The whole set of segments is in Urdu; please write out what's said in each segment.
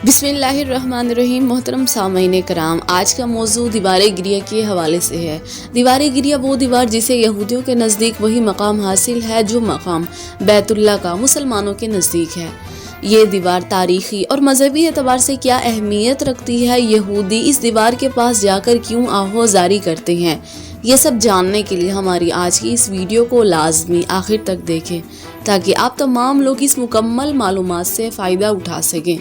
بسم اللہ الرحمن الرحیم۔ محترم سامعین کرام، آج کا موضوع دیوار گریہ کے حوالے سے ہے۔ دیوار گریہ وہ دیوار جسے یہودیوں کے نزدیک وہی مقام حاصل ہے جو مقام بیت اللہ کا مسلمانوں کے نزدیک ہے۔ یہ دیوار تاریخی اور مذہبی اعتبار سے کیا اہمیت رکھتی ہے، یہودی اس دیوار کے پاس جا کر کیوں آہوازاری کرتے ہیں، یہ سب جاننے کے لیے ہماری آج کی اس ویڈیو کو لازمی آخر تک دیکھیں تاکہ آپ تمام لوگ اس مکمل معلومات سے فائدہ اٹھا سکیں۔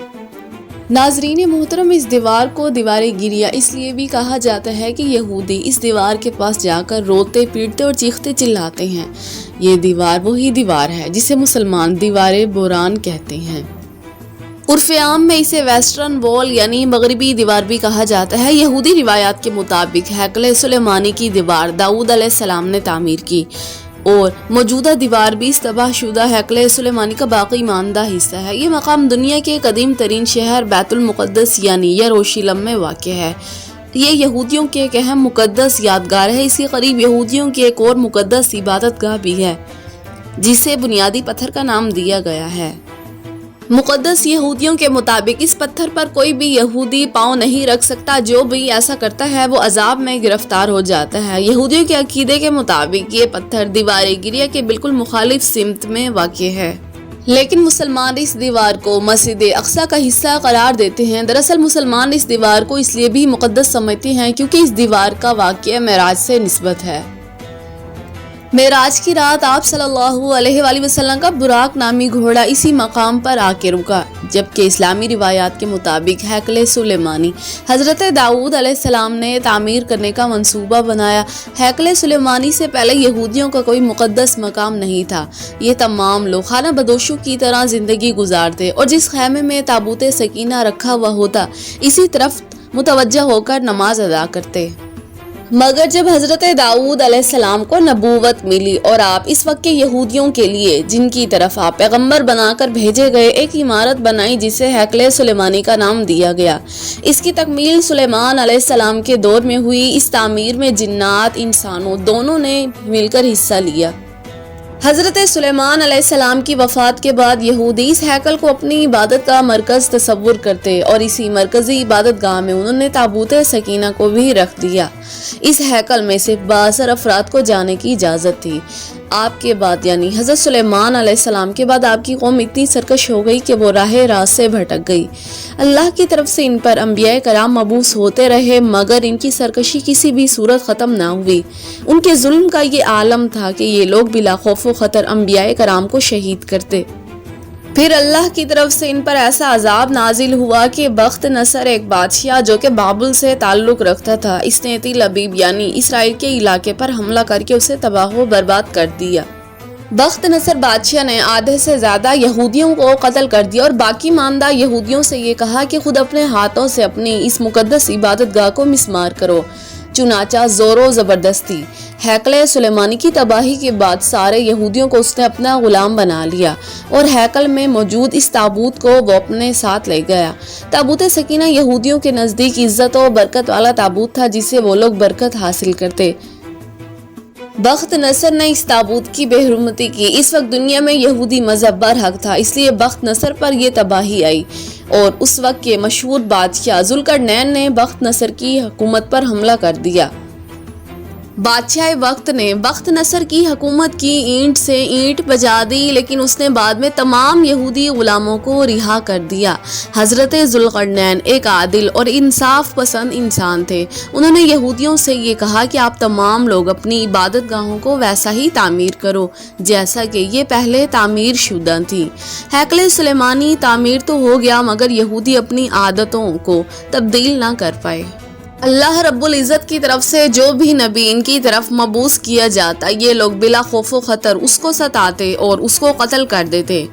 ناظرین محترم، اس دیوار کو دیوار گریہ اس لیے بھی کہا جاتا ہے کہ یہودی اس دیوار کے پاس جا کر روتے پیٹتے اور چیختے چلاتے ہیں۔ یہ دیوار وہی دیوار ہے جسے مسلمان دیوار بوران کہتے ہیں۔ عرف عام میں اسے ویسٹرن وال یعنی مغربی دیوار بھی کہا جاتا ہے۔ یہودی روایات کے مطابق ہیکل سلیمانی کی دیوار داؤد علیہ السلام نے تعمیر کی اور موجودہ دیوار بھی اس تباہ شدہ ہیکل سلیمانی کا باقی ماندہ حصہ ہے۔ یہ مقام دنیا کے قدیم ترین شہر بیت المقدس یعنی یروشلم میں واقع ہے۔ یہ یہودیوں کی ایک اہم مقدس یادگار ہے۔ اس کے قریب یہودیوں کی ایک اور مقدس عبادت گاہ بھی ہے جسے بنیادی پتھر کا نام دیا گیا ہے۔ مقدس یہودیوں کے مطابق اس پتھر پر کوئی بھی یہودی پاؤں نہیں رکھ سکتا، جو بھی ایسا کرتا ہے وہ عذاب میں گرفتار ہو جاتا ہے۔ یہودیوں کے عقیدے کے مطابق یہ پتھر دیوار گریہ کے بالکل مخالف سمت میں واقع ہے، لیکن مسلمان اس دیوار کو مسجد اقصی کا حصہ قرار دیتے ہیں۔ دراصل مسلمان اس دیوار کو اس لیے بھی مقدس سمجھتے ہیں کیونکہ اس دیوار کا واقعہ معراج سے نسبت ہے۔ معراج کی رات آپ صلی اللہ علیہ وآلہ وسلم کا براق نامی گھوڑا اسی مقام پر آ کے رکا، جبکہ اسلامی روایات کے مطابق ہیکل سلیمانی حضرت داؤد علیہ السلام نے تعمیر کرنے کا منصوبہ بنایا۔ ہیکل سلیمانی سے پہلے یہودیوں کا کوئی مقدس مقام نہیں تھا۔ یہ تمام لوگ خانہ بدوشوں کی طرح زندگی گزارتے اور جس خیمے میں تابوت سکینہ رکھا ہوا ہوتا اسی طرف متوجہ ہو کر نماز ادا کرتے۔ مگر جب حضرت داؤد علیہ السلام کو نبوت ملی اور آپ اس وقت کے یہودیوں کے لیے جن کی طرف آپ پیغمبر بنا کر بھیجے گئے ایک عمارت بنائی جسے ہیکل سلیمانی کا نام دیا گیا۔ اس کی تکمیل سلیمان علیہ السلام کے دور میں ہوئی۔ اس تعمیر میں جنات انسانوں دونوں نے مل کر حصہ لیا۔ حضرت سلیمان علیہ السلام کی وفات کے بعد یہودی اس ہیکل کو اپنی عبادت کا مرکز تصور کرتے اور اسی مرکزی عبادت گاہ میں انہوں نے تابوت سکینہ کو بھی رکھ دیا۔ اس ہیکل میں صرف بااثر افراد کو جانے کی اجازت تھی۔ آپ کے بعد یعنی حضرت سلیمان علیہ السلام کے بعد آپ کی قوم اتنی سرکش ہو گئی کہ وہ راہ راست سے بھٹک گئی۔ اللہ کی طرف سے ان پر انبیاء کرام مبعوث ہوتے رہے مگر ان کی سرکشی کسی بھی صورت ختم نہ ہوئی۔ ان کے ظلم کا یہ عالم تھا کہ یہ لوگ بلا خوف و خطر انبیاء کرام کو شہید کرتے۔ پھر اللہ کی طرف سے ان پر ایسا عذاب نازل ہوا کہ بخت نصر ایک بادشاہ جو کہ بابل سے تعلق رکھتا تھا، اس نے تل ابیب یعنی اسرائیل کے علاقے پر حملہ کر کے اسے تباہ و برباد کر دیا۔ بخت نصر بادشاہ نے آدھے سے زیادہ یہودیوں کو قتل کر دیا اور باقی ماندہ یہودیوں سے یہ کہا کہ خود اپنے ہاتھوں سے اپنی اس مقدس عبادت گاہ کو مسمار کرو۔ چنانچہ زور و زبردستی ہیکل سلیمانی کی تباہی کے بعد سارے یہودیوں کو اس نے اپنا غلام بنا لیا اور ہیکل میں موجود اس تابوت کو وہ اپنے ساتھ لے گیا۔ تابوت سکینہ یہودیوں کے نزدیک عزت و برکت والا تابوت تھا جسے وہ لوگ برکت حاصل کرتے۔ بخت نصر نے اس تابوت کی بے حرمتی کی۔ اس وقت دنیا میں یہودی مذہب برحق تھا، اس لیے بخت نصر پر یہ تباہی آئی اور اس وقت کے مشہور بادشاہ ذوالقرنین نے بخت نصر کی حکومت پر حملہ کر دیا۔ بادشاہ وقت نے بخت نصر کی حکومت کی اینٹ سے اینٹ بجا دی، لیکن اس نے بعد میں تمام یہودی غلاموں کو رہا کر دیا۔ حضرت ذوالقرنین ایک عادل اور انصاف پسند انسان تھے۔ انہوں نے یہودیوں سے یہ کہا کہ آپ تمام لوگ اپنی عبادت گاہوں کو ویسا ہی تعمیر کرو جیسا کہ یہ پہلے تعمیر شدہ تھی۔ ہیکل سلیمانی تعمیر تو ہو گیا مگر یہودی اپنی عادتوں کو تبدیل نہ کر پائے۔ اللہ رب العزت کی طرف سے جو بھی نبی ان کی طرف مبعوث کیا جاتا یہ لوگ بلا خوف و خطر اس کو ستاتے اور اس کو قتل کر دیتے۔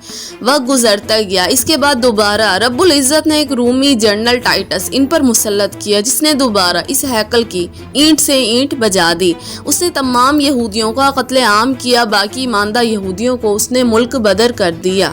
وقت گزرتا گیا، اس کے بعد دوبارہ رب العزت نے ایک رومی جنرل ٹائٹس ان پر مسلط کیا جس نے دوبارہ اس ہیکل کی اینٹ سے اینٹ بجا دی۔ اس نے تمام یہودیوں کا قتل عام کیا، باقی ماندہ یہودیوں کو اس نے ملک بدر کر دیا۔